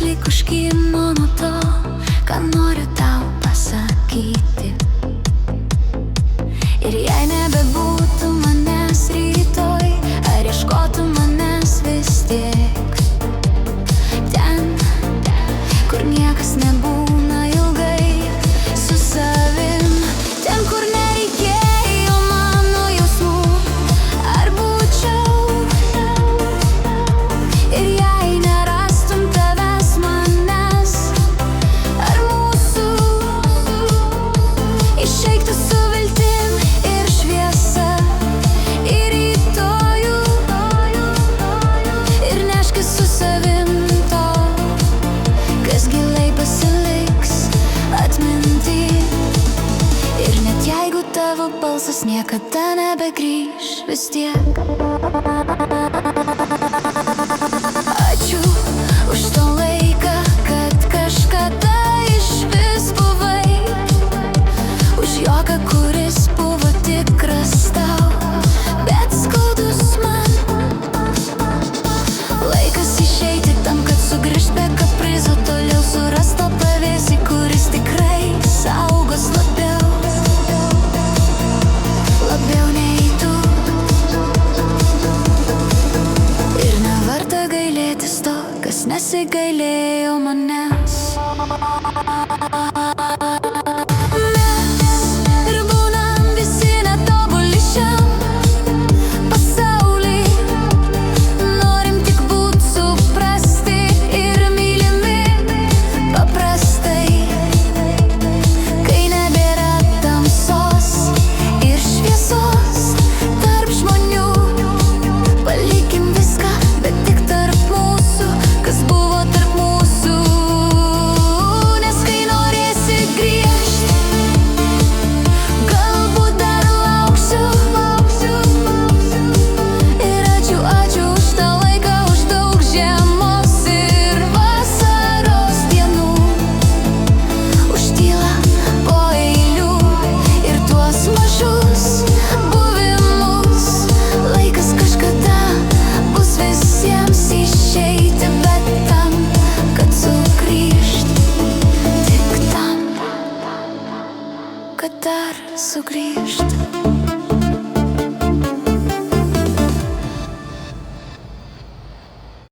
lyg užkimo nuo to, ką noriu tau pasakyti. Ir jei nebebūtų manęs rytoj, ar ieškotų manęs vis tiek ten, kur niekas nebūna ilgai su savim, ten, kur nereikėjo mano jausmų, ar būčiau. Ir jei nerastum tavęs, manęs ar mūsų, išeiktų su viltim ir šviesa į rytojų, ir neškis su savim to, kas giliai pasiliks atminty. Ir net jeigu tavo balsas niekada nebegrįš, vis tiek